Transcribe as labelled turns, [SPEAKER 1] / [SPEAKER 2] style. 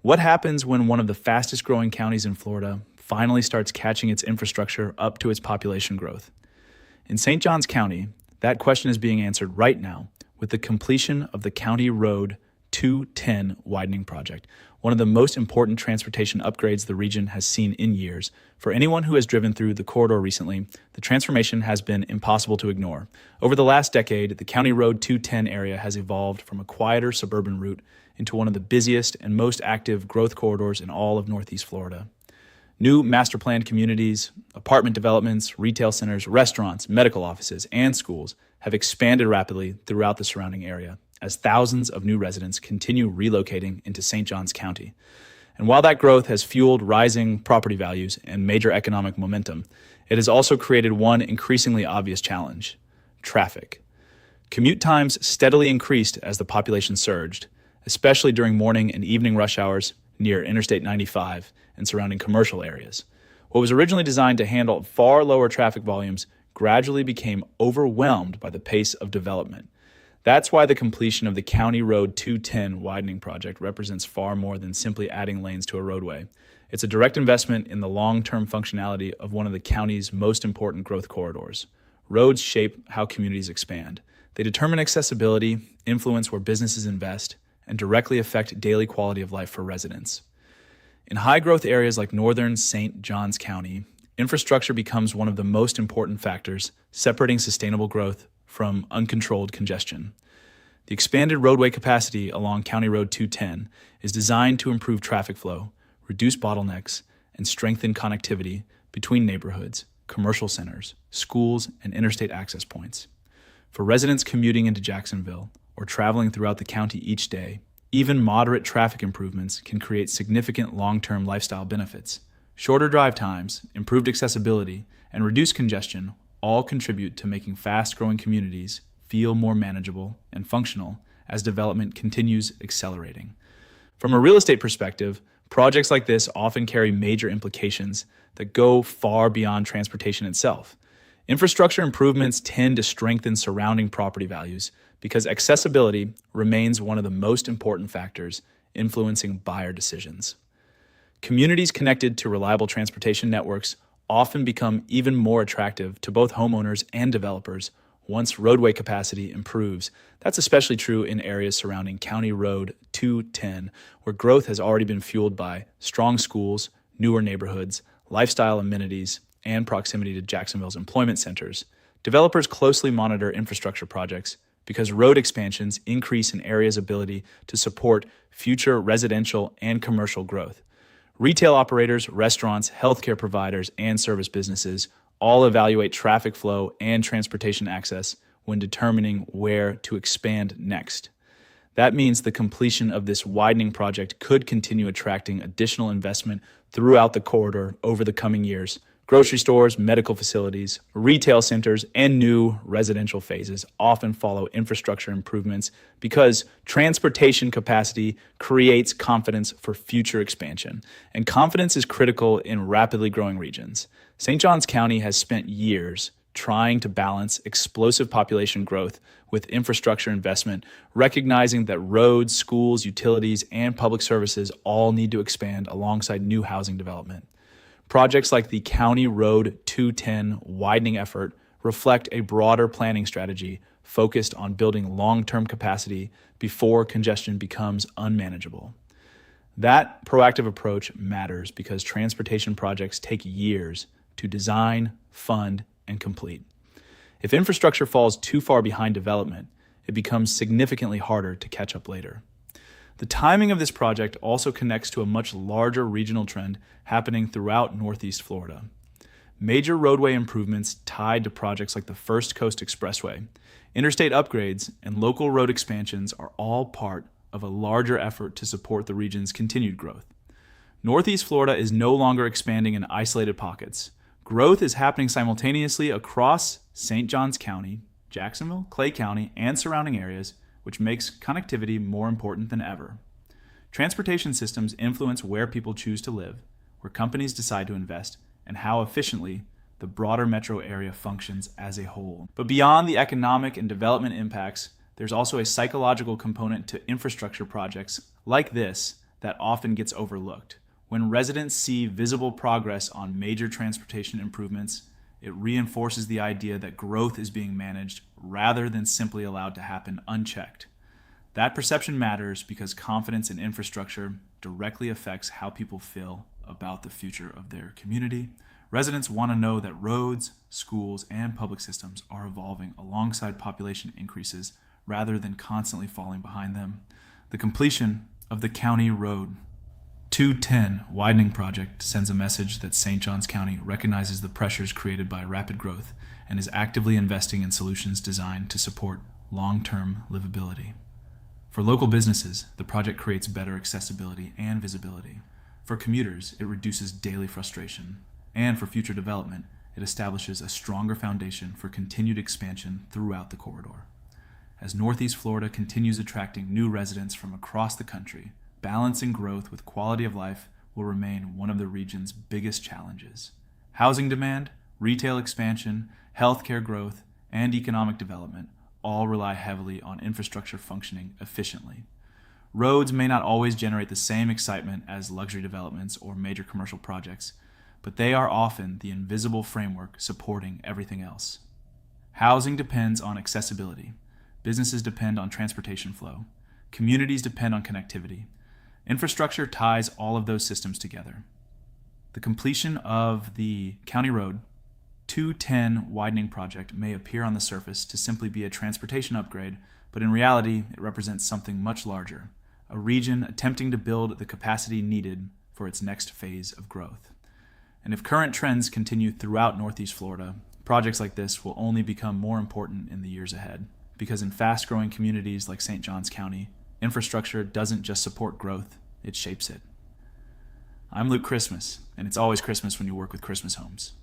[SPEAKER 1] What happens when one of the fastest growing counties in Florida finally starts catching its infrastructure up to its population growth? In St. Johns County, that question is being answered right now with the completion of the County Road 210 widening project, one of the most important transportation upgrades the region has seen in years. For anyone who has driven through the corridor recently, the transformation has been impossible to ignore. Over the last decade, the County Road 210 area has evolved from a quieter suburban route into one of the busiest and most active growth corridors in all of Northeast Florida. New master-planned communities, apartment developments, retail centers, restaurants, medical offices, and schools have expanded rapidly throughout the surrounding area as thousands of new residents continue relocating into St. Johns County. And while that growth has fueled rising property values and major economic momentum, it has also created one increasingly obvious challenge: traffic. Commute times steadily increased as the population surged, especially during morning and evening rush hours near Interstate 95 and surrounding commercial areas. What was originally designed to handle far lower traffic volumes gradually became overwhelmed by the pace of development. That's why the completion of the County Road 210 widening project represents far more than simply adding lanes to a roadway. It's a direct investment in the long-term functionality of one of the county's most important growth corridors. Roads shape how communities expand. They determine accessibility, influence where businesses invest, and directly affect daily quality of life for residents. In high-growth areas like northern St. Johns County, infrastructure becomes one of the most important factors separating sustainable growth from uncontrolled congestion. The expanded roadway capacity along County Road 210 is designed to improve traffic flow, reduce bottlenecks, and strengthen connectivity between neighborhoods, commercial centers, schools, and interstate access points. For residents commuting into Jacksonville or traveling throughout the county each day, even moderate traffic improvements can create significant long-term lifestyle benefits. Shorter drive times, improved accessibility, and reduced congestion all contribute to making fast-growing communities feel more manageable and functional as development continues accelerating. From a real estate perspective, projects like this often carry major implications that go far beyond transportation itself. Infrastructure improvements tend to strengthen surrounding property values because accessibility remains one of the most important factors influencing buyer decisions. Communities connected to reliable transportation networks often become even more attractive to both homeowners and developers once roadway capacity improves. That's especially true in areas surrounding County Road 210, where growth has already been fueled by strong schools, newer neighborhoods, lifestyle amenities, and proximity to Jacksonville's employment centers. Developers closely monitor infrastructure projects because road expansions increase an area's ability to support future residential and commercial growth. Retail operators, restaurants, healthcare providers, and service businesses all evaluate traffic flow and transportation access when determining where to expand next. That means the completion of this widening project could continue attracting additional investment throughout the corridor over the coming years. Grocery stores, medical facilities, retail centers, and new residential phases often follow infrastructure improvements because transportation capacity creates confidence for future expansion. And confidence is critical in rapidly growing regions. St. Johns County has spent years trying to balance explosive population growth with infrastructure investment, recognizing that roads, schools, utilities, and public services all need to expand alongside new housing development. Projects like the County Road 210 widening effort reflect a broader planning strategy focused on building long-term capacity before congestion becomes unmanageable. That proactive approach matters because transportation projects take years to design, fund, and complete. If infrastructure falls too far behind development, it becomes significantly harder to catch up later. The timing of this project also connects to a much larger regional trend happening throughout Northeast Florida. Major roadway improvements tied to projects like the First Coast Expressway, interstate upgrades, and local road expansions are all part of a larger effort to support the region's continued growth. Northeast Florida is no longer expanding in isolated pockets. Growth is happening simultaneously across St. Johns County, Jacksonville, Clay County, and surrounding areas, which makes connectivity more important than ever. Transportation systems influence where people choose to live, where companies decide to invest, and how efficiently the broader metro area functions as a whole. But beyond the economic and development impacts, there's also a psychological component to infrastructure projects like this that often gets overlooked. When residents see visible progress on major transportation improvements, it reinforces the idea that growth is being managed rather than simply allowed to happen unchecked. That perception matters because confidence in infrastructure directly affects how people feel about the future of their community. Residents want to know that roads, schools, and public systems are evolving alongside population increases rather than constantly falling behind them. The completion of the County Road 210 widening project sends a message that St. Johns County recognizes the pressures created by rapid growth and is actively investing in solutions designed to support long-term livability. For local businesses, the project creates better accessibility and visibility. For commuters, it reduces daily frustration. And for future development, it establishes a stronger foundation for continued expansion throughout the corridor. As Northeast Florida continues attracting new residents from across the country, balancing growth with quality of life will remain one of the region's biggest challenges. Housing demand, retail expansion, healthcare growth, and economic development all rely heavily on infrastructure functioning efficiently. Roads may not always generate the same excitement as luxury developments or major commercial projects, but they are often the invisible framework supporting everything else. Housing depends on accessibility. Businesses depend on transportation flow. Communities depend on connectivity. Infrastructure ties all of those systems together. The completion of the County Road 210 widening project may appear on the surface to simply be a transportation upgrade, but in reality, it represents something much larger, a region attempting to build the capacity needed for its next phase of growth. And if current trends continue throughout Northeast Florida, projects like this will only become more important in the years ahead, because in fast-growing communities like St. Johns County, infrastructure doesn't just support growth, it shapes it. I'm Luke Christmas, and it's always Christmas when you work with Christmas Homes.